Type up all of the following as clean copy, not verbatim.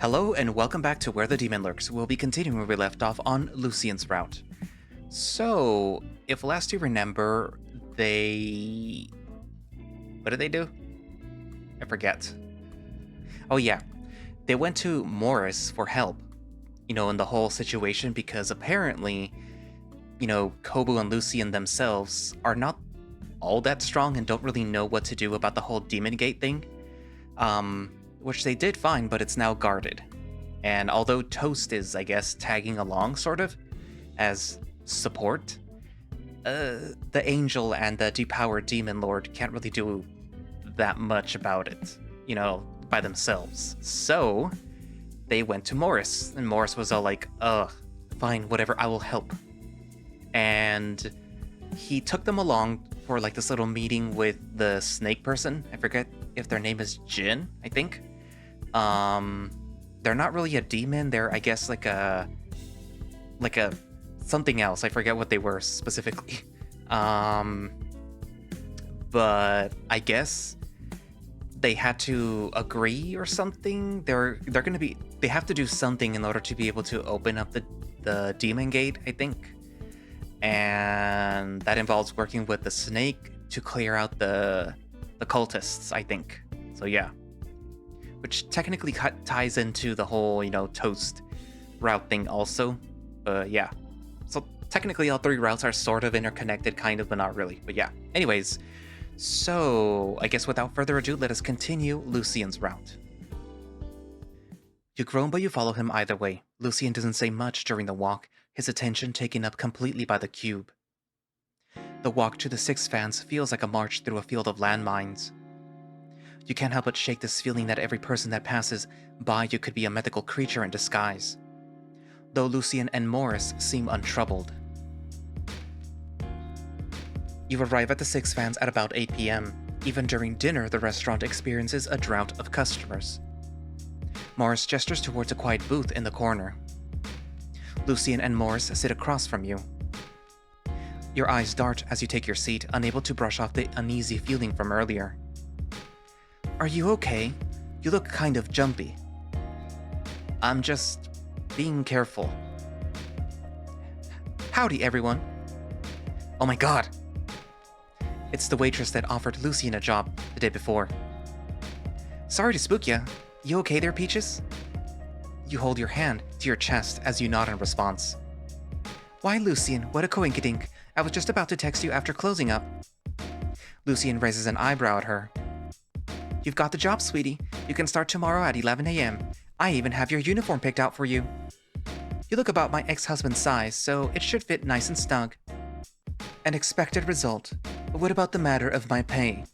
Hello and welcome back to Where the Demon Lurks. We'll be continuing where we left off on Lucian's route. So, if last you remember, what did they do? I forget. Oh yeah, they went to Moris for help, in the whole situation because apparently, Kobu and Lucian themselves are not all that strong and don't really know what to do about the whole Demon Gate thing. Which they did find, but it's now guarded. And although Toast is, I guess, tagging along, sort of, as support, the Angel and the depowered Demon Lord can't really do that much about it, by themselves. So, they went to Moris, and Moris was all like, fine, whatever, I will help. And he took them along for, this little meeting with the snake person. I forget if their name is Jin, I think. They're not really a demon. They're, I guess, like a something else. I forget what they were specifically. But I guess they had to agree or something. They have to do something in order to be able to open up the demon gate, I think. And that involves working with the snake to clear out the cultists, I think. So yeah. Which technically ties into the whole, Toast route thing also. Yeah. So technically all three routes are sort of interconnected, kind of, but not really. But yeah. Anyways, so I guess without further ado, let us continue Lucian's route. You groan, but you follow him either way. Lucian doesn't say much during the walk, his attention taken up completely by the cube. The walk to the Six Fans feels like a march through a field of landmines. You can't help but shake this feeling that every person that passes by you could be a mythical creature in disguise, though Lucian and Moris seem untroubled. You arrive at the Six Fans at about 8 p.m. Even during dinner, the restaurant experiences a drought of customers. Moris gestures towards a quiet booth in the corner. Lucian and Moris sit across from you. Your eyes dart as you take your seat, unable to brush off the uneasy feeling from earlier. Are you okay? You look kind of jumpy. I'm just being careful. Howdy, everyone. Oh my god. It's the waitress that offered Lucian a job the day before. Sorry to spook ya. You okay there, Peaches? You hold your hand to your chest as you nod in response. Why, Lucian, what a coinkydink. I was just about to text you after closing up. Lucian raises an eyebrow at her. You've got the job, sweetie. You can start tomorrow at 11 a.m. I even have your uniform picked out for you. You look about my ex-husband's size, so it should fit nice and snug. An expected result. But what about the matter of my pay?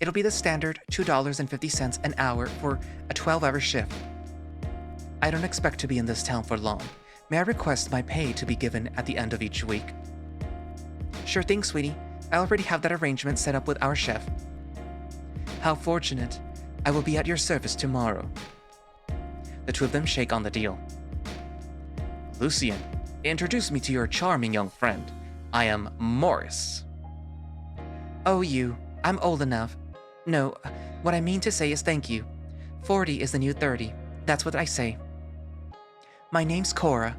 It'll be the standard $2.50 an hour for a 12-hour shift. I don't expect to be in this town for long. May I request my pay to be given at the end of each week? Sure thing, sweetie. I already have that arrangement set up with our chef. How fortunate. I will be at your service tomorrow. The two of them shake on the deal. Lucian, introduce me to your charming young friend. I am Moris. Oh, you. I'm old enough. No, what I mean to say is thank you. 40 is the new 30. That's what I say. My name's Cora.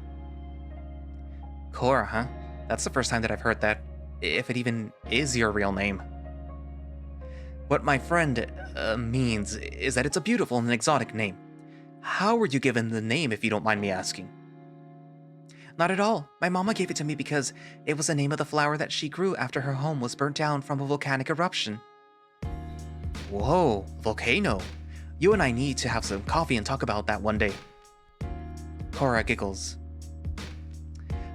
Cora, huh? That's the first time that I've heard that. If it even is your real name. What my friend means is that it's a beautiful and exotic name. How were you given the name, if you don't mind me asking? Not at all. My mama gave it to me because it was the name of the flower that she grew after her home was burnt down from a volcanic eruption. Whoa, volcano. You and I need to have some coffee and talk about that one day. Cora giggles.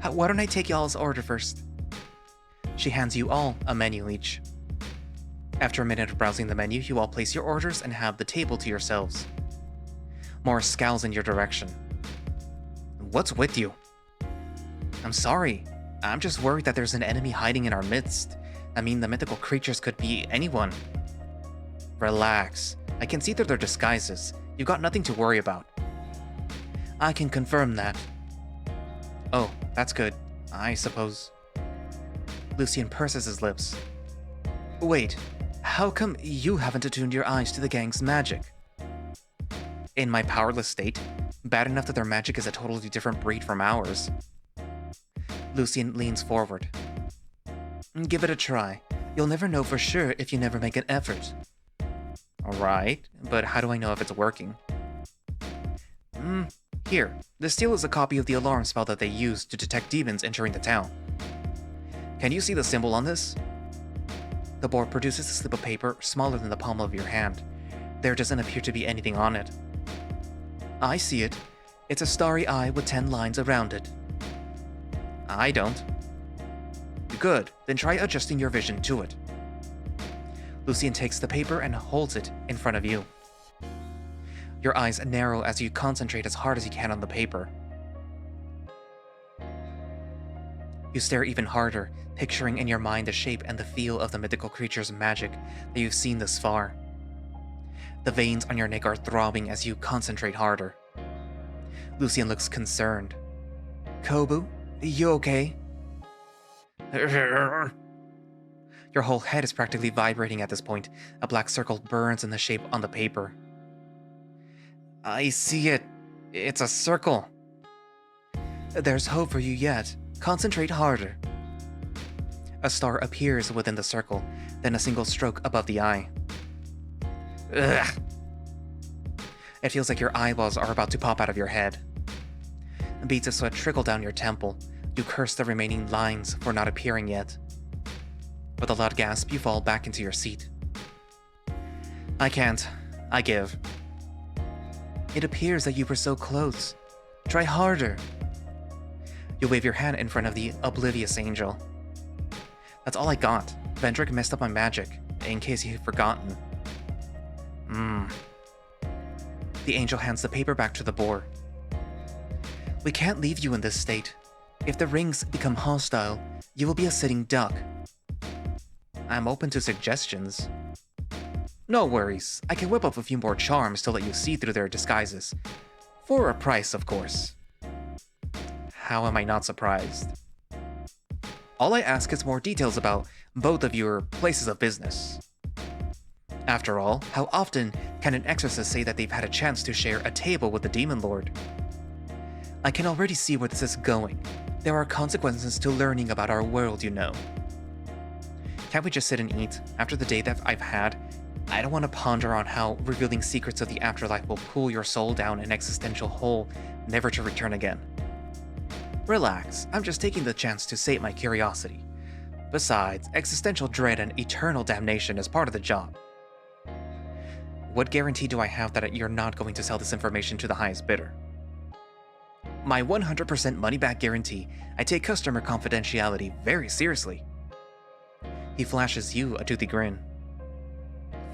Why don't I take y'all's order first? She hands you all a menu each. After a minute of browsing the menu, you all place your orders and have the table to yourselves. Morris scowls in your direction. What's with you? I'm sorry. I'm just worried that there's an enemy hiding in our midst. I mean, the mythical creatures could be anyone. Relax. I can see through their disguises. You've got nothing to worry about. I can confirm that. Oh, that's good. I suppose. Lucian purses his lips. Wait. How come you haven't attuned your eyes to the gang's magic? In my powerless state, bad enough that their magic is a totally different breed from ours. Lucian leans forward. Give it a try. You'll never know for sure if you never make an effort. Alright, but how do I know if it's working? Here, the seal is a copy of the alarm spell that they use to detect demons entering the town. Can you see the symbol on this? The board produces a slip of paper smaller than the palm of your hand. There doesn't appear to be anything on it. I see it. It's a starry eye with 10 lines around it. I don't. Good, then try adjusting your vision to it. Lucian takes the paper and holds it in front of you. Your eyes narrow as you concentrate as hard as you can on the paper. You stare even harder, picturing in your mind the shape and the feel of the mythical creature's magic that you've seen thus far. The veins on your neck are throbbing as you concentrate harder. Lucian looks concerned. Kobu, you okay? Your whole head is practically vibrating at this point. A black circle burns in the shape on the paper. I see it. It's a circle. There's hope for you yet. Concentrate harder. A star appears within the circle, then a single stroke above the eye. Ugh. It feels like your eyeballs are about to pop out of your head. Beads of sweat trickle down your temple. You curse the remaining lines for not appearing yet. With a loud gasp, you fall back into your seat. I can't. I give. It appears that you were so close. Try harder. You wave your hand in front of the oblivious angel. That's all I got. Vendrick messed up my magic, in case you've forgotten. The angel hands the paper back to the boar. We can't leave you in this state. If the rings become hostile, you will be a sitting duck. I'm open to suggestions. No worries, I can whip up a few more charms to let you see through their disguises. For a price, of course. How am I not surprised? All I ask is more details about both of your places of business. After all, how often can an exorcist say that they've had a chance to share a table with the Demon Lord? I can already see where this is going. There are consequences to learning about our world, you know. Can't we just sit and eat? After the day that I've had, I don't want to ponder on how revealing secrets of the afterlife will pull your soul down an existential hole, never to return again. Relax, I'm just taking the chance to sate my curiosity. Besides, existential dread and eternal damnation is part of the job. What guarantee do I have that you're not going to sell this information to the highest bidder? My 100% money-back guarantee. I take customer confidentiality very seriously. He flashes you a toothy grin.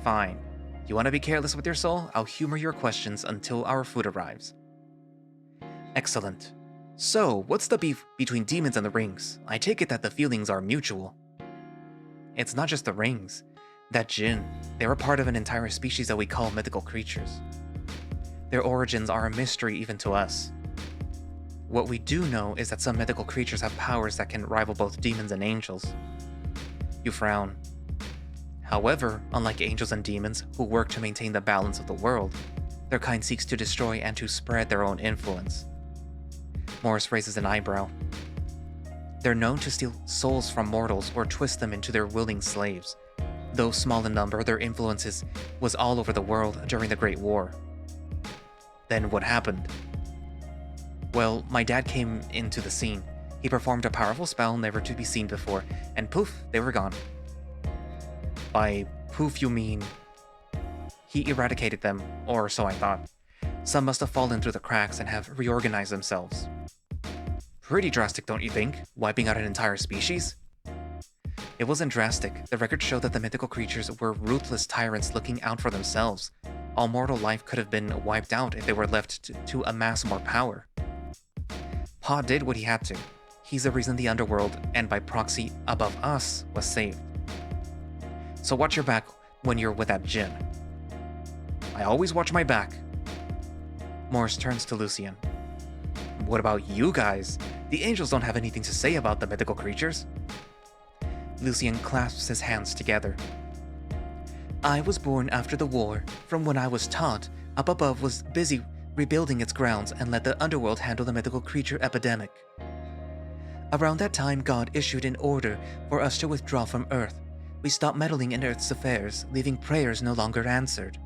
Fine. You want to be careless with your soul? I'll humor your questions until our food arrives. Excellent. So, what's the beef between demons and the rings? I take it that the feelings are mutual. It's not just the rings. That jinn, they're a part of an entire species that we call mythical creatures. Their origins are a mystery even to us. What we do know is that some mythical creatures have powers that can rival both demons and angels. You frown. However, unlike angels and demons, who work to maintain the balance of the world, their kind seeks to destroy and to spread their own influence. Moris raises an eyebrow. They're known to steal souls from mortals or twist them into their willing slaves. Though small in number, their influence was all over the world during the Great War. Then what happened? Well, my dad came into the scene. He performed a powerful spell never to be seen before, and poof, they were gone. By poof you mean... He eradicated them, or so I thought. Some must have fallen through the cracks and have reorganized themselves. Pretty drastic, don't you think? Wiping out an entire species? It wasn't drastic. The records show that the mythical creatures were ruthless tyrants looking out for themselves. All mortal life could have been wiped out if they were left to amass more power. Pa did what he had to. He's the reason the Underworld, and by proxy above us, was saved. So watch your back when you're with that jinn. I always watch my back. Moris turns to Lucian. What about you guys? The angels don't have anything to say about the mythical creatures. Lucian clasps his hands together. I was born after the war, from when I was taught Up above was busy rebuilding its grounds and let the Underworld handle the mythical creature epidemic. Around that time, God issued an order for us to withdraw from Earth. We stopped meddling in Earth's affairs, leaving prayers no longer answered.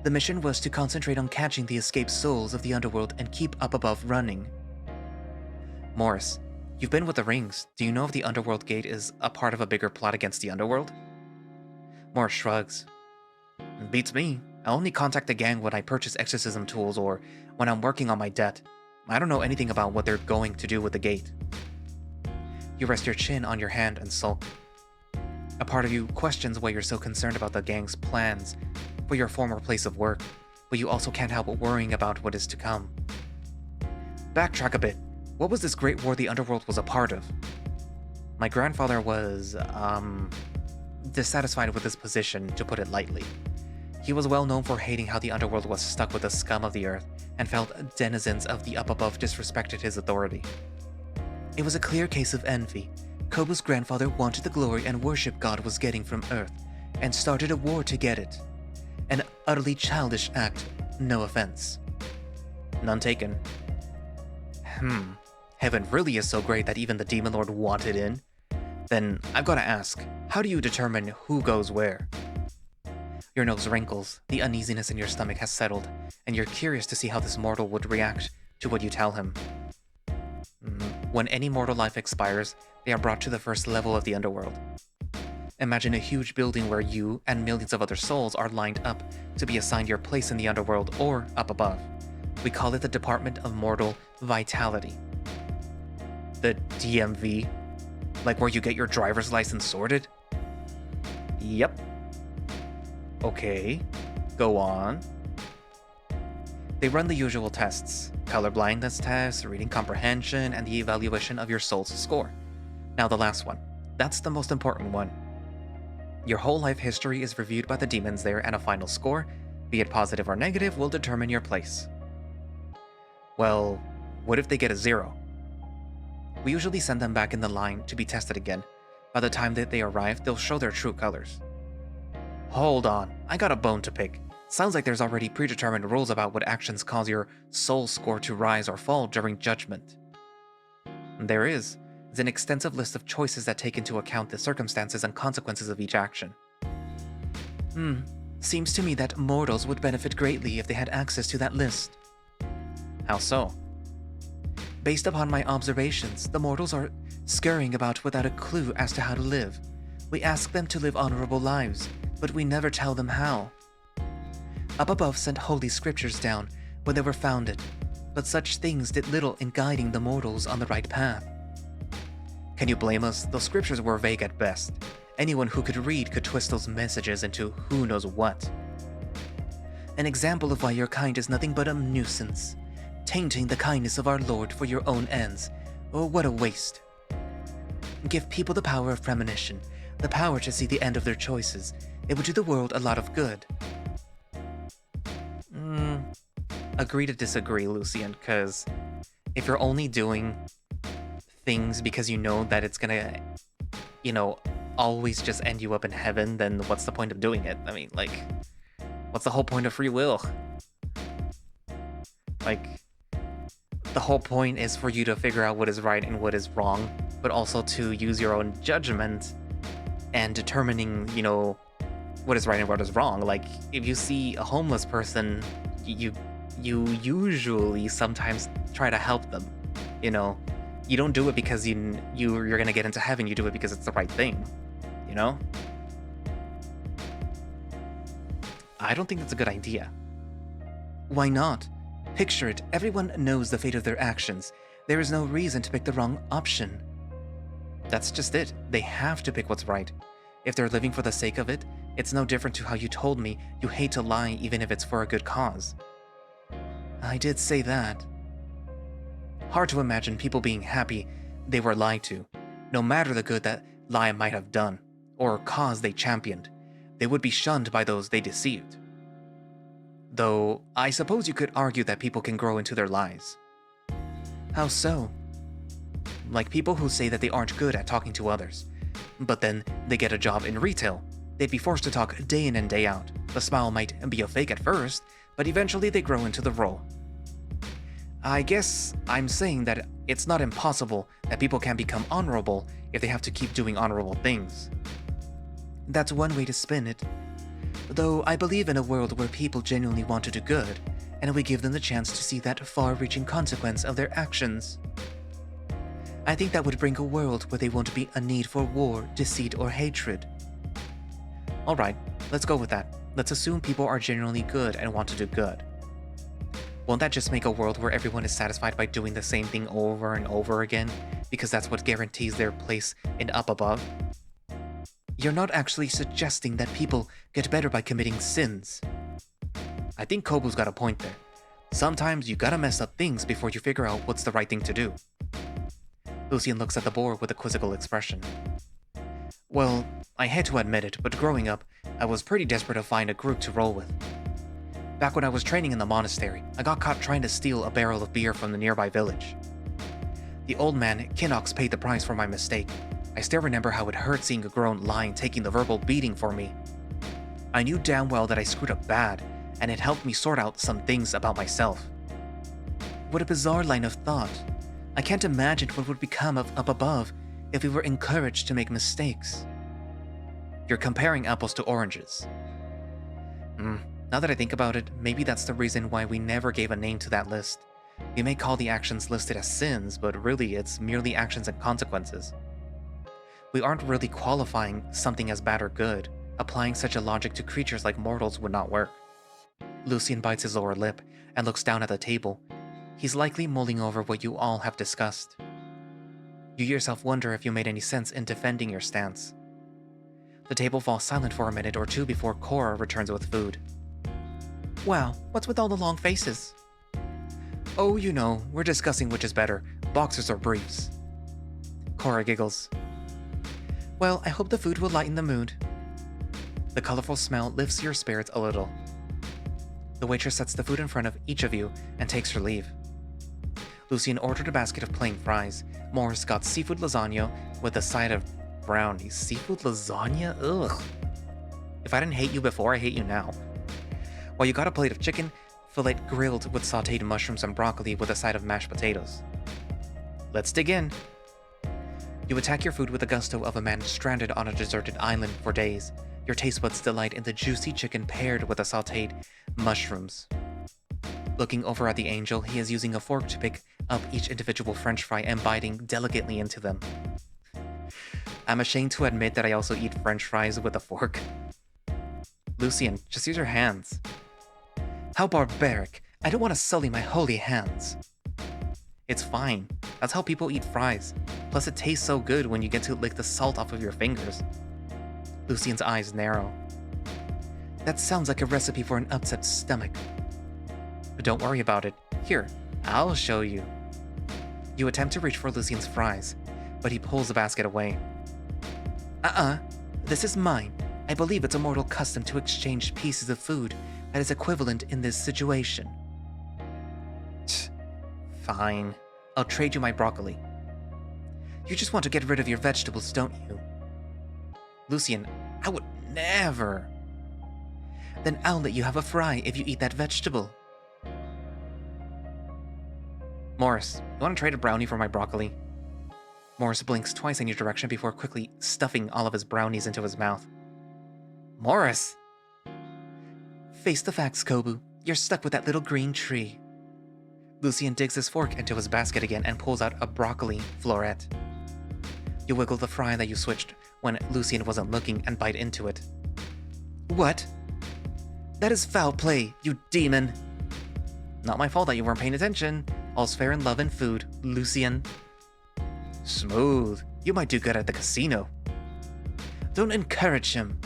The mission was to concentrate on catching the escaped souls of the Underworld and keep Up Above running. Morris, you've been with the Rings. Do you know if the Underworld Gate is a part of a bigger plot against the Underworld? Morris shrugs. Beats me. I only contact the gang when I purchase exorcism tools or when I'm working on my debt. I don't know anything about what they're going to do with the gate. You rest your chin on your hand and sulk. A part of you questions why you're so concerned about the gang's plans for your former place of work, but you also can't help worrying about what is to come. Backtrack a bit. What was this great war the Underworld was a part of? My grandfather was, dissatisfied with his position, to put it lightly. He was well known for hating how the Underworld was stuck with the scum of the earth, and felt denizens of the Up Above disrespected his authority. It was a clear case of envy. Kobu's grandfather wanted the glory and worship God was getting from Earth, and started a war to get it. An utterly childish act, no offense. None taken. Heaven really is so great that even the Demon Lord wanted in? Then I've gotta ask, how do you determine who goes where? Your nose wrinkles, the uneasiness in your stomach has settled, and you're curious to see how this mortal would react to what you tell him. When any mortal life expires, they are brought to the first level of the Underworld. Imagine a huge building where you and millions of other souls are lined up to be assigned your place in the Underworld or Up Above. We call it the Department of Mortal Vitality. The DMV? Like where you get your driver's license sorted? Yep. Okay, go on. They run the usual tests: colorblindness tests, reading comprehension, and the evaluation of your soul's score. Now the last one. That's the most important one. Your whole life history is reviewed by the demons there, and a final score, be it positive or negative, will determine your place. Well, what if they get a 0? We usually send them back in the line to be tested again. By the time that they arrive, they'll show their true colors. Hold on, I got a bone to pick. Sounds like there's already predetermined rules about what actions cause your soul score to rise or fall during judgment. There is. It's an extensive list of choices that take into account the circumstances and consequences of each action. Seems to me that mortals would benefit greatly if they had access to that list. How so? Based upon my observations, the mortals are scurrying about without a clue as to how to live. We ask them to live honorable lives, but we never tell them how. Up Above sent holy scriptures down when they were founded, but such things did little in guiding the mortals on the right path. Can you blame us? Those scriptures were vague at best. Anyone who could read could twist those messages into who knows what. An example of why your kind is nothing but a nuisance, tainting the kindness of our Lord for your own ends. Oh, what a waste. Give people the power of premonition, the power to see the end of their choices. It would do the world a lot of good. Agree to disagree, Lucian, because if you're only doing things because you know that it's gonna, always just end you up in heaven, then what's the point of doing it? I mean, like, what's the whole point of free will? Like, the whole point is for you to figure out what is right and what is wrong, but also to use your own judgment and determining, what is right and what is wrong. Like, if you see a homeless person, you usually sometimes try to help them, You don't do it because you're gonna get into heaven, you do it because it's the right thing, I don't think that's a good idea. Why not? Picture it, everyone knows the fate of their actions. There is no reason to pick the wrong option. That's just it, they have to pick what's right. If they're living for the sake of it, it's no different to how you told me you hate to lie even if it's for a good cause. I did say that. Hard to imagine people being happy they were lied to, no matter the good that lie might have done, or cause they championed. They would be shunned by those they deceived. Though, I suppose you could argue that people can grow into their lies. How so? Like people who say that they aren't good at talking to others, but then they get a job in retail. They'd be forced to talk day in and day out. The smile might be a fake at first, but eventually they grow into the role. I guess I'm saying that it's not impossible that people can become honorable if they have to keep doing honorable things. That's one way to spin it. Though I believe in a world where people genuinely want to do good, and we give them the chance to see that far-reaching consequence of their actions. I think that would bring a world where there won't be a need for war, deceit, or hatred. Alright, let's go with that. Let's assume people are genuinely good and want to do good. Won't that just make a world where everyone is satisfied by doing the same thing over and over again, because that's what guarantees their place in up above? You're not actually suggesting that people get better by committing sins. I think Kobu's got a point there. Sometimes you gotta mess up things before you figure out what's the right thing to do. Lucian looks at the board with a quizzical expression. Well, I hate to admit it, but growing up, I was pretty desperate to find a group to roll with. Back when I was training in the monastery, I got caught trying to steal a barrel of beer from the nearby village. The old man, Kinox, paid the price for my mistake. I still remember how it hurt seeing a grown lion taking the verbal beating for me. I knew damn well that I screwed up bad, and it helped me sort out some things about myself. What a bizarre line of thought. I can't imagine what would become of up above if we were encouraged to make mistakes. You're comparing apples to oranges. Now that I think about it, maybe that's the reason why we never gave a name to that list. We may call the actions listed as sins, but really it's merely actions and consequences. We aren't really qualifying something as bad or good. Applying such a logic to creatures like mortals would not work. Lucian bites his lower lip and looks down at the table. He's likely mulling over what you all have discussed. You yourself wonder if you made any sense in defending your stance. The table falls silent for a minute or two before Cora returns with food. Wow, what's with all the long faces? Oh, you know, we're discussing which is better, boxers or briefs. Cora giggles. Well, I hope the food will lighten the mood. The colorful smell lifts your spirits a little. The waitress sets the food in front of each of you and takes her leave. Lucian ordered a basket of plain fries. Moris got seafood lasagna with a side of brownies. Seafood lasagna? Ugh. If I didn't hate you before, I hate you now. While you got a plate of chicken, fillet grilled with sauteed mushrooms and broccoli with a side of mashed potatoes. Let's dig in. You attack your food with the gusto of a man stranded on a deserted island for days. Your taste buds delight in the juicy chicken paired with the sauteed mushrooms. Looking over at the angel, he is using a fork to pick up each individual french fry and biting delicately into them. I'm ashamed to admit that I also eat french fries with a fork. Lucian, just use your hands. How barbaric. I don't want to sully my holy hands. It's fine. That's how people eat fries. Plus it tastes so good when you get to lick the salt off of your fingers. Lucian's eyes narrow. That sounds like a recipe for an upset stomach. But don't worry about it. Here, I'll show you. You attempt to reach for Lucian's fries, but he pulls the basket away. This is mine. I believe it's a mortal custom to exchange pieces of food that is equivalent in this situation. Fine. I'll trade you my broccoli. You just want to get rid of your vegetables, don't you? Lucian, I would never. Then I'll let you have a fry if you eat that vegetable. Moris, you want to trade a brownie for my broccoli? Moris blinks twice in your direction before quickly stuffing all of his brownies into his mouth. Moris! Face the facts, Kobu. You're stuck with that little green tree. Lucian digs his fork into his basket again and pulls out a broccoli floret. You wiggle the fry that you switched when Lucian wasn't looking and bite into it. What? That is foul play, you demon! Not my fault that you weren't paying attention. All's fair in love and food, Lucian. Smooth. You might do good at the casino. Don't encourage him.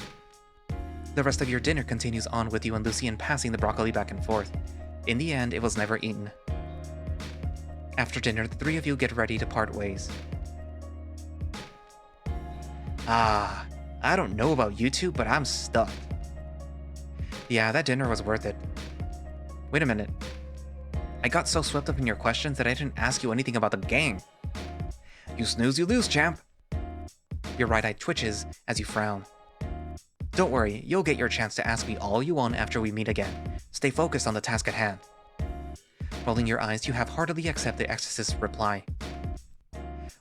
The rest of your dinner continues on with you and Lucian passing the broccoli back and forth. In the end, it was never eaten. After dinner, the three of you get ready to part ways. I don't know about you two, but I'm stuffed. Yeah, that dinner was worth it. Wait a minute. I got so swept up in your questions that I didn't ask you anything about the gang. You snooze, you lose, champ. Your right eye twitches as you frown. Don't worry, you'll get your chance to ask me all you want after we meet again. Stay focused on the task at hand. Rolling your eyes, you half-heartedly accept the exorcist's reply.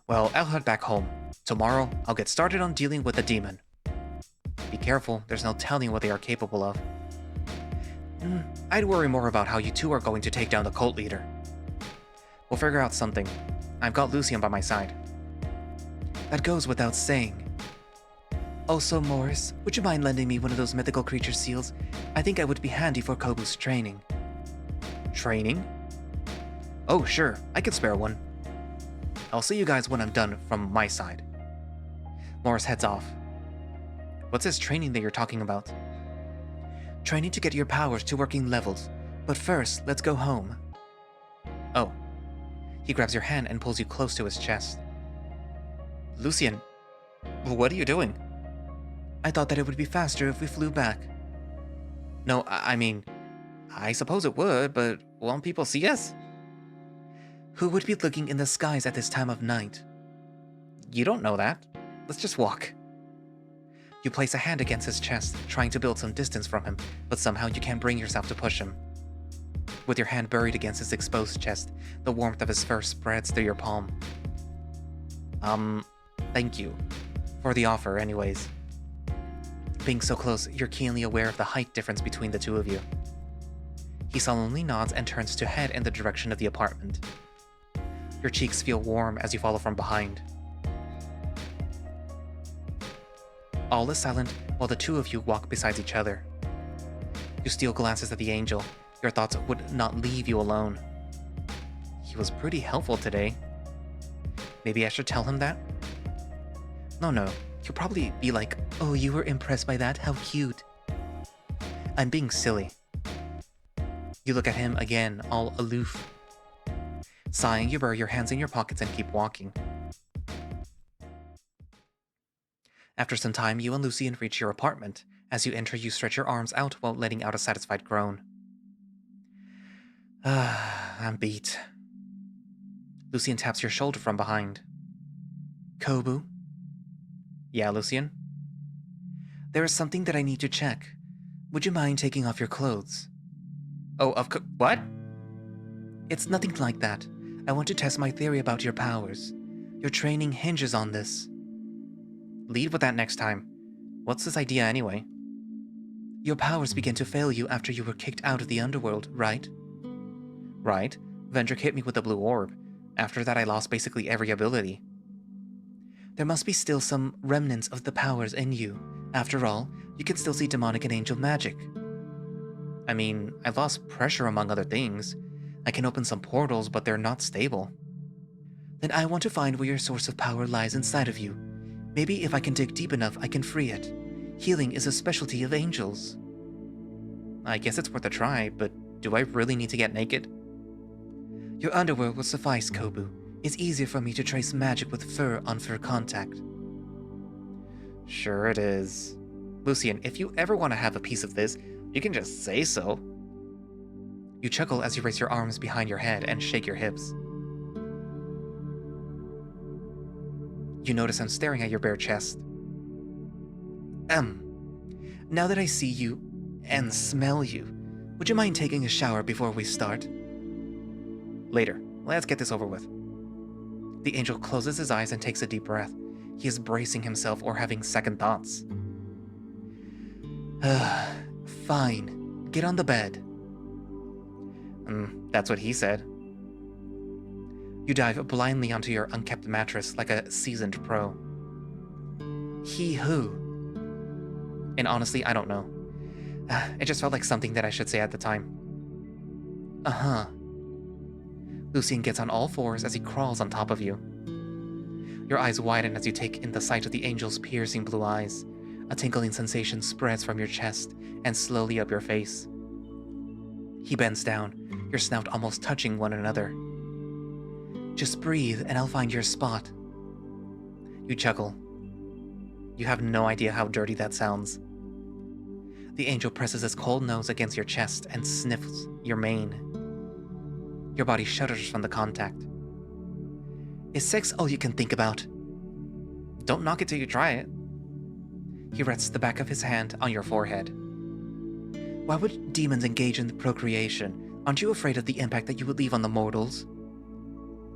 Well, I'll head back home. Tomorrow, I'll get started on dealing with the demon. Be careful, there's no telling what they are capable of. I'd worry more about how you two are going to take down the cult leader. We'll figure out something. I've got Lucian by my side. That goes without saying. Also, Moris, would you mind lending me one of those mythical creature seals? I think I would be handy for Kobu's training. Training? Oh, sure, I could spare one. I'll see you guys when I'm done from my side. Moris heads off. What's this training that you're talking about? Training to get your powers to working levels. But first, let's go home. Oh. He grabs your hand and pulls you close to his chest. Lucian, what are you doing? I thought that it would be faster if we flew back. No, I mean, I suppose it would, but won't people see us? Who would be looking in the skies at this time of night? You don't know that. Let's just walk. You place a hand against his chest, trying to build some distance from him, but somehow you can't bring yourself to push him. With your hand buried against his exposed chest, the warmth of his fur spreads through your palm. Thank you. For the offer, anyways. Being so close, you're keenly aware of the height difference between the two of you. He solemnly nods and turns to head in the direction of the apartment. Your cheeks feel warm as you follow from behind. All is silent while the two of you walk beside each other. You steal glances at the angel. Your thoughts would not leave you alone. He was pretty helpful today. Maybe I should tell him that? No, he'll probably be like, oh, you were impressed by that? How cute. I'm being silly. You look at him again, all aloof. Sighing, you bury your hands in your pockets and keep walking. After some time, you and Lucian reach your apartment. As you enter, you stretch your arms out while letting out a satisfied groan. I'm beat. Lucian taps your shoulder from behind. Kobu? Yeah, Lucian? There is something that I need to check. Would you mind taking off your clothes? Oh, what? It's nothing like that. I want to test my theory about your powers. Your training hinges on this. Lead with that next time. What's this idea anyway? Your powers began to fail you after you were kicked out of the Underworld, right? Right. Vendrick hit me with a blue orb. After that I lost basically every ability. There must be still some remnants of the powers in you. After all, you can still see demonic and angel magic. I mean, I lost pressure among other things. I can open some portals, but they're not stable. Then I want to find where your source of power lies inside of you. Maybe if I can dig deep enough, I can free it. Healing is a specialty of angels. I guess it's worth a try, but do I really need to get naked? Your underwear will suffice, Kobu. It's easier for me to trace magic with fur-on-fur contact. Sure it is. Lucian, if you ever want to have a piece of this, you can just say so. You chuckle as you raise your arms behind your head and shake your hips. You notice I'm staring at your bare chest. Now that I see you and smell you, would you mind taking a shower before we start? Later. Let's get this over with. The angel closes his eyes and takes a deep breath. He is bracing himself or having second thoughts. Fine. Get on the bed. That's what he said. You dive blindly onto your unkept mattress like a seasoned pro. He who? And honestly, I don't know. It just felt like something that I should say at the time. Lucian gets on all fours as he crawls on top of you. Your eyes widen as you take in the sight of the angel's piercing blue eyes. A tingling sensation spreads from your chest and slowly up your face. He bends down, your snout almost touching one another. Just breathe and I'll find your spot. You chuckle. You have no idea how dirty that sounds. The angel presses his cold nose against your chest and sniffs your mane. Your body shudders from the contact. Is sex all you can think about? Don't knock it till you try it. He rests the back of his hand on your forehead. Why would demons engage in procreation? Aren't you afraid of the impact that you would leave on the mortals?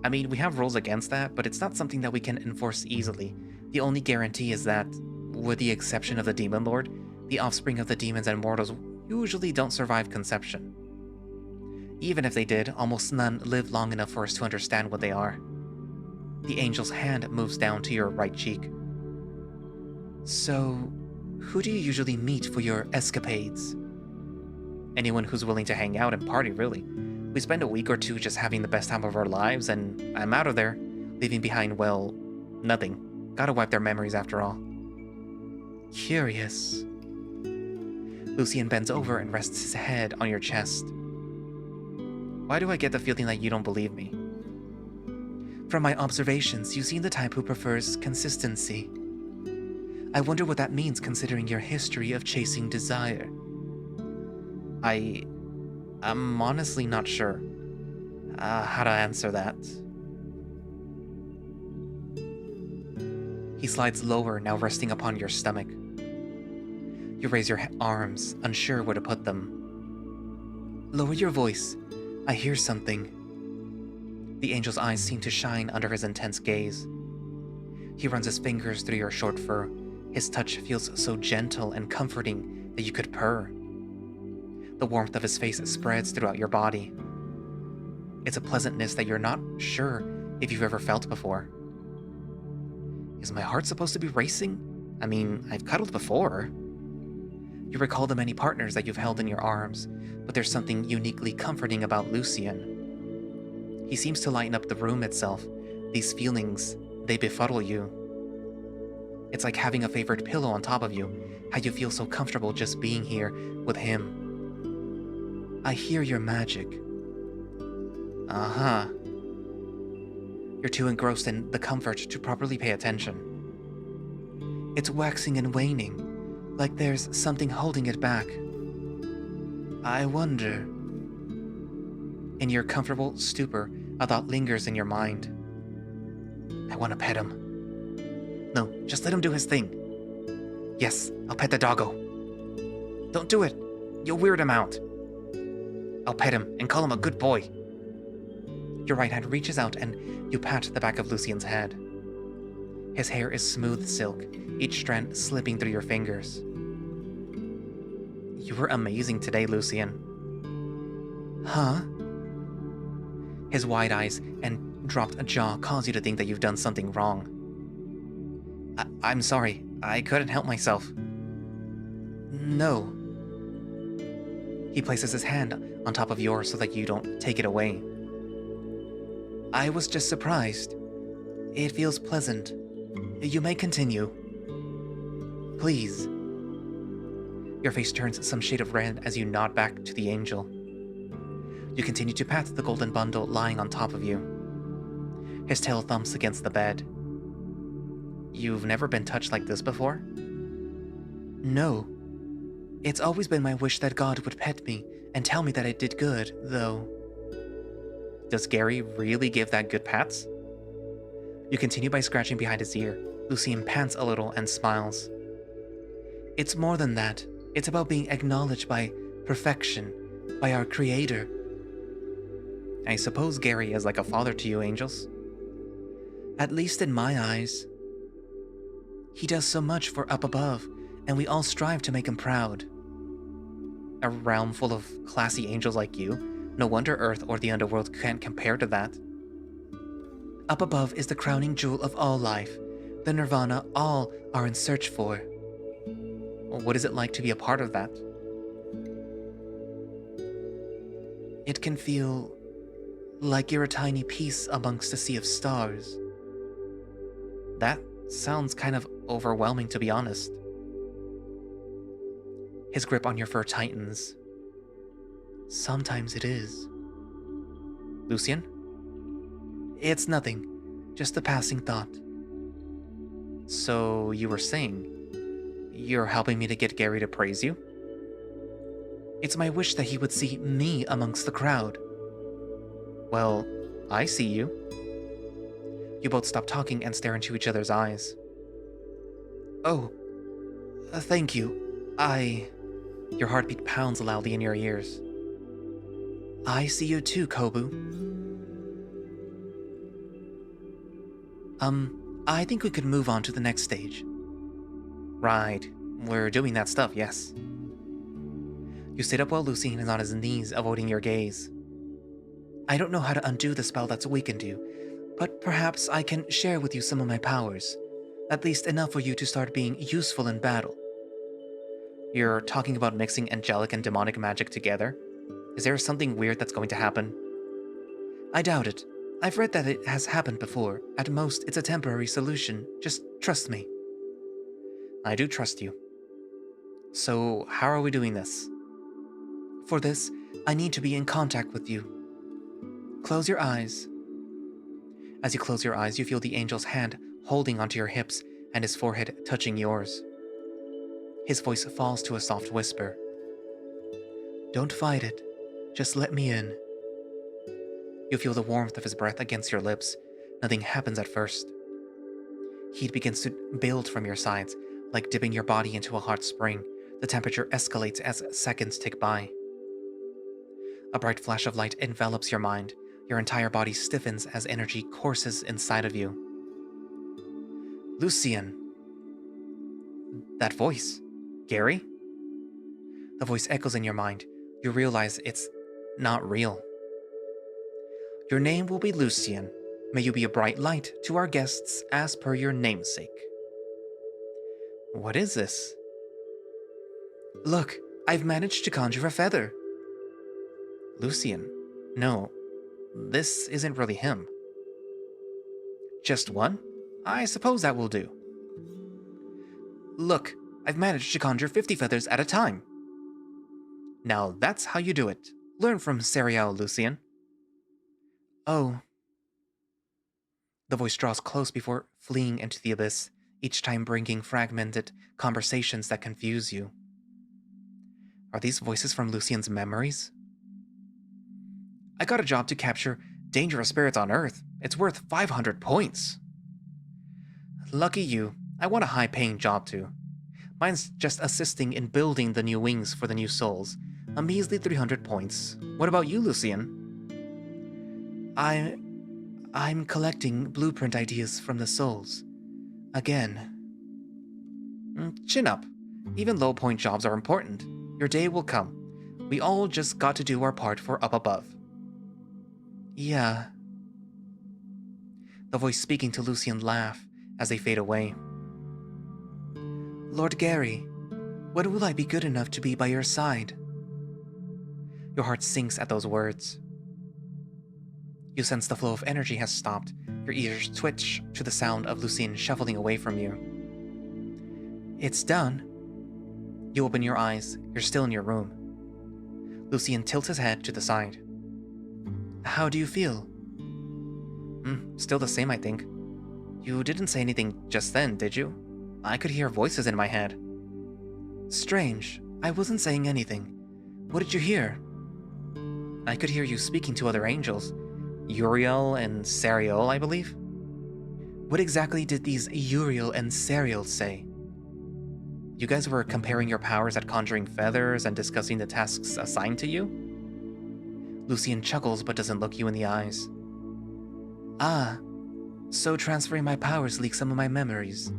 I mean, we have rules against that, but it's not something that we can enforce easily. The only guarantee is that, with the exception of the Demon Lord, the offspring of the demons and mortals usually don't survive conception. Even if they did, almost none live long enough for us to understand what they are. The angel's hand moves down to your right cheek. So, who do you usually meet for your escapades? Anyone who's willing to hang out and party, really. We spend a week or two just having the best time of our lives, and I'm out of there, leaving behind, well, nothing. Gotta wipe their memories after all. Curious. Lucian bends over and rests his head on your chest. Why do I get the feeling that you don't believe me? From my observations, you seem the type who prefers consistency. I wonder what that means considering your history of chasing desire. I'm honestly not sure how to answer that. He slides lower, now resting upon your stomach. You raise your arms, unsure where to put them. Lower your voice. I hear something. The angel's eyes seem to shine under his intense gaze. He runs his fingers through your short fur. His touch feels so gentle and comforting that you could purr. The warmth of his face spreads throughout your body. It's a pleasantness that you're not sure if you've ever felt before. Is my heart supposed to be racing? I mean, I've cuddled before. You recall the many partners that you've held in your arms, but there's something uniquely comforting about Lucian. He seems to lighten up the room itself. These feelings, they befuddle you. It's like having a favorite pillow on top of you, how you feel so comfortable just being here with him. I hear your magic. Uh-huh. You're too engrossed in the comfort to properly pay attention. It's waxing and waning, like there's something holding it back. I wonder. In your comfortable stupor, a thought lingers in your mind. I want to pet him. No, just let him do his thing. Yes, I'll pet the doggo. Don't do it. You'll weird him out. I'll pet him and call him a good boy. Your right hand reaches out and you pat the back of Lucian's head. His hair is smooth silk, each strand slipping through your fingers. You were amazing today, Lucian. Huh? His wide eyes and dropped jaw cause you to think that you've done something wrong. I'm sorry, I couldn't help myself. No. He places his hand on top of yours so that you don't take it away. I was just surprised. It feels pleasant. You may continue. Please. Your face turns some shade of red as you nod back to the angel. You continue to pat the golden bundle lying on top of you. His tail thumps against the bed. You've never been touched like this before? No. It's always been my wish that God would pet me and tell me that I did good, though. Does Gary really give that good pats? You continue by scratching behind his ear. Lucian pants a little and smiles. It's more than that. It's about being acknowledged by perfection, by our Creator. I suppose Gary is like a father to you, angels. At least in my eyes. He does so much for up above, and we all strive to make him proud. A realm full of classy angels like you, no wonder Earth or the Underworld can't compare to that. Up above is the crowning jewel of all life, the nirvana all are in search for. What is it like to be a part of that? It can feel like you're a tiny piece amongst a sea of stars. That sounds kind of overwhelming, to be honest. His grip on your fur tightens. Sometimes it is. Lucian? It's nothing, just a passing thought. So you were saying, you're helping me to get Gary to praise you? It's my wish that he would see me amongst the crowd. Well, I see you. You both stop talking and stare into each other's eyes. Oh, thank you. Your heartbeat pounds loudly in your ears. I see you too, Kobu. I think we could move on to the next stage. Right, we're doing that stuff, yes. You sit up while Lucian is on his knees, avoiding your gaze. I don't know how to undo the spell that's weakened you, but perhaps I can share with you some of my powers. At least enough for you to start being useful in battle. You're talking about mixing angelic and demonic magic together? Is there something weird that's going to happen? I doubt it. I've read that it has happened before. At most, it's a temporary solution. Just trust me. I do trust you. So, how are we doing this? For this, I need to be in contact with you. Close your eyes. As you close your eyes, you feel the angel's hand holding onto your hips and his forehead touching yours. His voice falls to a soft whisper. Don't fight it. Just let me in. You feel the warmth of his breath against your lips. Nothing happens at first. Heat begins to build from your sides, like dipping your body into a hot spring. The temperature escalates as seconds tick by. A bright flash of light envelops your mind. Your entire body stiffens as energy courses inside of you. Lucian. That voice. Gary? The voice echoes in your mind. You realize it's not real. Your name will be Lucian. May you be a bright light to our guests as per your namesake. What is this? Look, I've managed to conjure a feather. Lucian? No, this isn't really him. Just one? I suppose that will do. Look, I've managed to conjure 50 feathers at a time. Now that's how you do it. Learn from Serial, Lucian. Oh. The voice draws close before fleeing into the abyss, each time bringing fragmented conversations that confuse you. Are these voices from Lucian's memories? I got a job to capture dangerous spirits on Earth. It's worth 500 points. Lucky you. I want a high-paying job too. Mine's just assisting in building the new wings for the new souls. A measly 300 points. What about you, Lucian? I'm collecting blueprint ideas from the souls. Again. Chin up. Even low-point jobs are important. Your day will come. We all just got to do our part for up above. Yeah. The voice speaking to Lucian laugh as they fade away. Lord Gary, when will I be good enough to be by your side? Your heart sinks at those words. You sense the flow of energy has stopped. Your ears twitch to the sound of Lucian shuffling away from you. It's done. You open your eyes. You're still in your room. Lucian tilts his head to the side. How do you feel? Still the same, I think. You didn't say anything just then, did you? I could hear voices in my head. Strange. I wasn't saying anything. What did you hear? I could hear you speaking to other angels. Uriel and Serial, I believe. What exactly did these Uriel and Serial say? You guys were comparing your powers at conjuring feathers and discussing the tasks assigned to you? Lucian chuckles but doesn't look you in the eyes. Ah, so transferring my powers leaks some of my memories.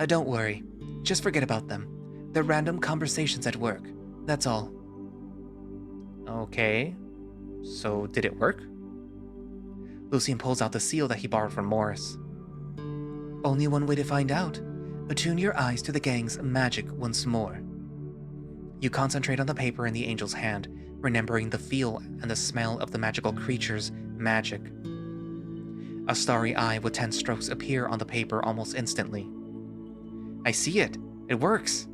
Don't worry, just forget about them. They're random conversations at work, that's all. Okay, so did it work? Lucian pulls out the seal that he borrowed from Moris. Only one way to find out. Attune your eyes to the gang's magic once more. You concentrate on the paper in the angel's hand, remembering the feel and the smell of the magical creature's magic. A starry eye with 10 strokes appear on the paper almost instantly. I see it. It works.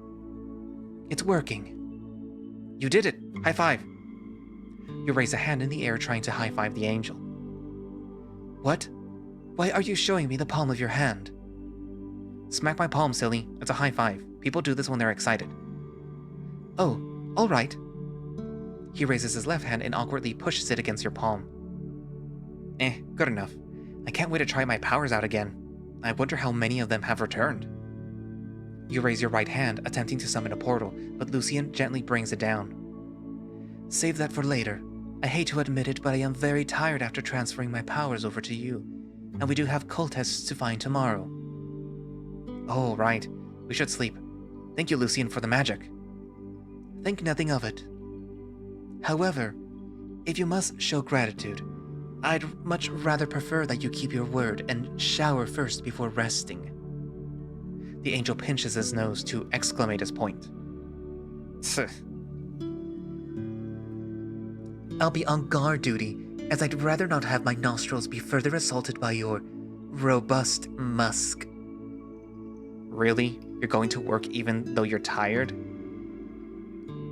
It's working. You did it. High five. You raise a hand in the air trying to high five the angel. What? Why are you showing me the palm of your hand? Smack my palm, silly. It's a high five. People do this when they're excited. Oh, all right. He raises his left hand and awkwardly pushes it against your palm. Good enough. I can't wait to try my powers out again. I wonder how many of them have returned. You raise your right hand, attempting to summon a portal, but Lucian gently brings it down. Save that for later. I hate to admit it, but I am very tired after transferring my powers over to you, and we do have cultists to find tomorrow. Oh, right. We should sleep. Thank you, Lucian, for the magic. Think nothing of it. However, if you must show gratitude, I'd much rather prefer that you keep your word and shower first before resting. The angel pinches his nose to exclamate his point. I'll be on guard duty, as I'd rather not have my nostrils be further assaulted by your robust musk. Really? You're going to work even though you're tired?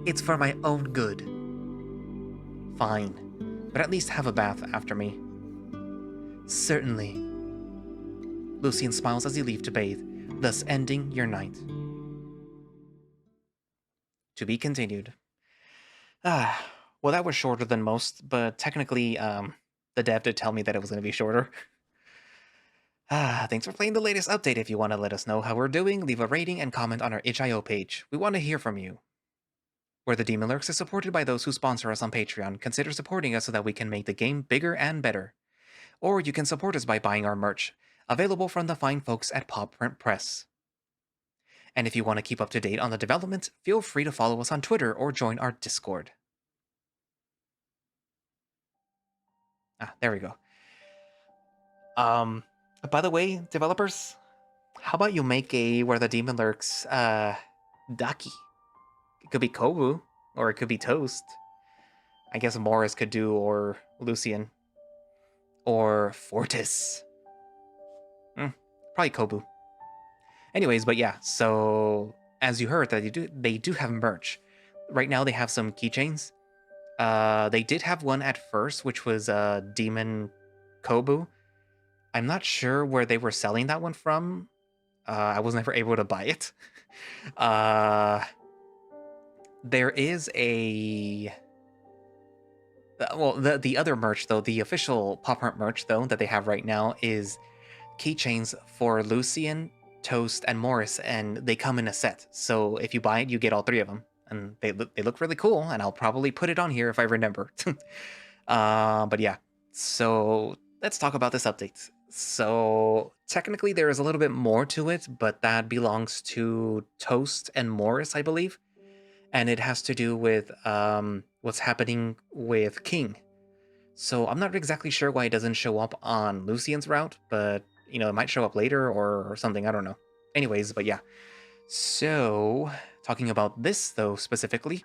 It's for my own good. Fine, but at least have a bath after me. Certainly. Lucian smiles as you leave to bathe, thus ending your night. To be continued. Well, that was shorter than most, but technically, the dev did tell me that it was going to be shorter. Thanks for playing the latest update. If you want to let us know how we're doing, leave a rating and comment on our itch.io page. We want to hear from you. Where the Demon Lurks is supported by those who sponsor us on Patreon, consider supporting us so that we can make the game bigger and better. Or you can support us by buying our merch, available from the fine folks at Paw Print Press. And if you want to keep up to date on the development, feel free to follow us on Twitter or join our Discord. There we go. By the way, developers, how about you make a Where the Demon Lurks, Ducky? It could be Kobu, or it could be Toast. I guess Moris could do, or Lucian. Or Fortis. Probably Kobu. Anyways, but yeah, so as you heard, that they do have merch. Right now they have some keychains. They did have one at first, which was Demon Kobu. I'm not sure where they were selling that one from. I was never able to buy it. There is a... Well, the other merch, though, the official Pop Art merch, though, that they have right now is keychains for Lucian, Toast, and Moris, and they come in a set. So if you buy it, you get all three of them. And they look really cool, and I'll probably put it on here if I remember. But yeah, so let's talk about this update. So technically there is a little bit more to it, but that belongs to Toast and Moris, I believe. And it has to do with what's happening with King. So I'm not exactly sure why it doesn't show up on Lucian's route, but, you know, it might show up later or something, I don't know. Anyways, but yeah. So, talking about this, though, specifically,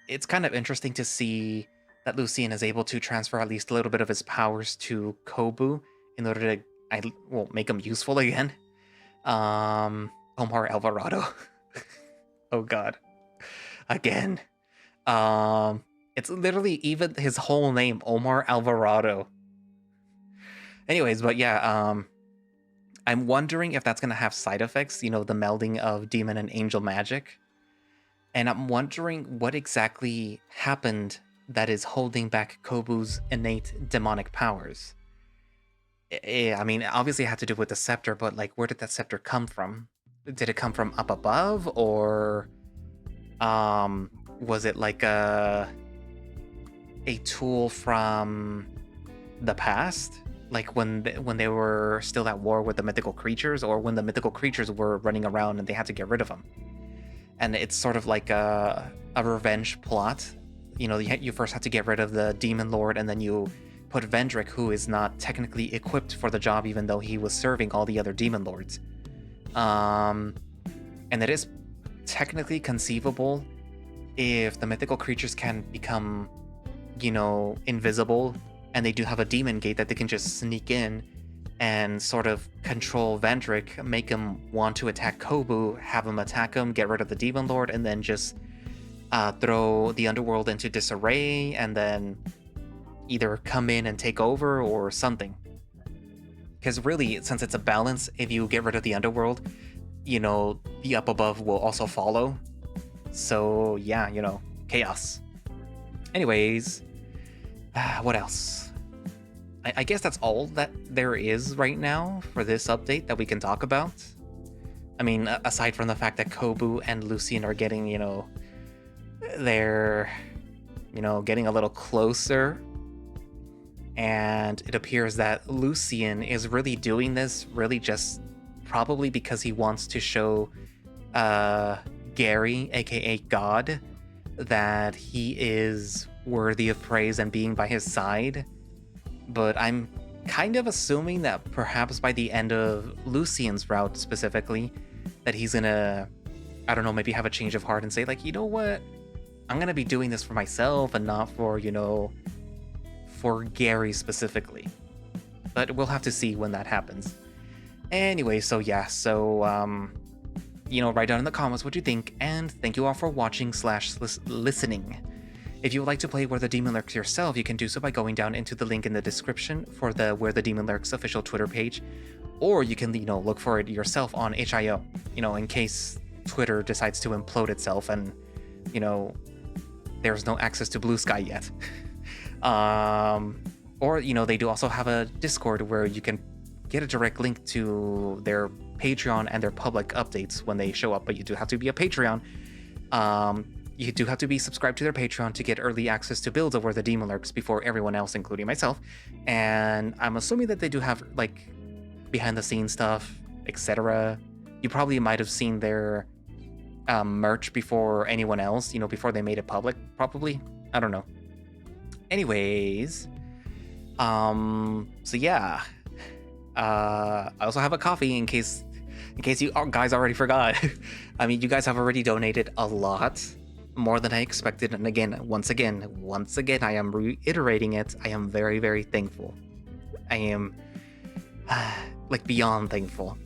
it's kind of interesting to see that Lucian is able to transfer at least a little bit of his powers to Kobu in order to, make him useful again. Omar Alvarado. Oh god. Again. It's literally even his whole name, Omar Alvarado. Anyways, but yeah, I'm wondering if that's going to have side effects, you know, the melding of demon and angel magic. And I'm wondering what exactly happened that is holding back Kobu's innate demonic powers. I mean, obviously it had to do with the scepter, but like, where did that scepter come from? Did it come from up above, or was it like a tool from the past? Like when they were still at war with the mythical creatures, or when the mythical creatures were running around and they had to get rid of them. And it's sort of like a revenge plot. You know, you first have to get rid of the Demon Lord, and then you put Vendrick, who is not technically equipped for the job, even though he was serving all the other Demon Lords. And it is technically conceivable if the mythical creatures can become, you know, invisible, and they do have a demon gate that they can just sneak in and sort of control Vendrick, make him want to attack Kobu, have him attack him, get rid of the Demon Lord, and then just throw the Underworld into disarray, and then either come in and take over or something. Because really, since it's a balance, if you get rid of the Underworld, you know, the up above will also follow. So yeah, you know, chaos. Anyways, what else? I guess that's all that there is right now for this update that we can talk about. I mean, aside from the fact that Kobu and Lucian are getting, they're, getting a little closer. And it appears that Lucian is really doing this really just probably because he wants to show Gary, aka God, that he is worthy of praise and being by his side. But I'm kind of assuming that perhaps by the end of Lucian's route specifically, that he's gonna, I don't know, maybe have a change of heart and say, like, you know what? I'm gonna be doing this for myself and not for, for Gary specifically. But we'll have to see when that happens. Anyway, so yeah, write down in the comments what you think, and thank you all for watching / listening. If you would like to play Where the Demon Lurks yourself, you can do so by going down into the link in the description for the Where the Demon Lurks official Twitter page, or you can, look for it yourself on HIO, in case Twitter decides to implode itself and, there's no access to Blue Sky yet. Or, they do also have a Discord where you can get a direct link to their Patreon and their public updates when they show up, but you do have to be a Patreon. You do have to be subscribed to their Patreon to get early access to builds of Where the Demon Lurks before everyone else, including myself. And I'm assuming that they do have, like, behind-the-scenes stuff, etc. You probably might have seen their merch before anyone else, before they made it public, probably. I don't know. Anyways, so yeah. I also have a coffee in case you guys already forgot. I mean, you guys have already donated a lot, more than I expected, and again, once again, I am reiterating it. I am very, very thankful. I am, like, beyond thankful,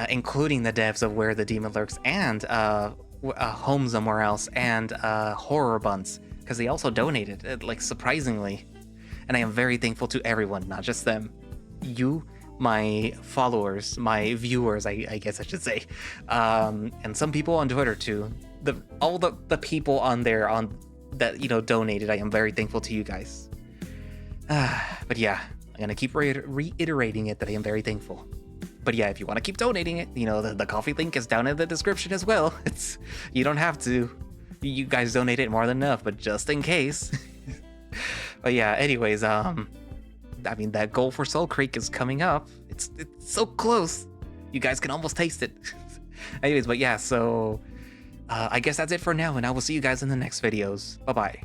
including the devs of Where the Demon Lurks and Home Somewhere Else and Horror Buns, because they also donated, like, surprisingly, and I am very thankful to everyone, not just them. You, my followers, my viewers, I guess I should say, and some people on Twitter too. All the people on there that donated. I am very thankful to you guys. But yeah, I'm gonna keep reiterating it that I am very thankful. But yeah, if you want to keep donating it, the coffee link is down in the description as well. You don't have to. You guys donated more than enough, but just in case. But yeah, anyways, I mean, that goal for Soul Creek is coming up. It's so close. You guys can almost taste it. Anyways, but yeah, so I guess that's it for now, and I will see you guys in the next videos. Bye-bye.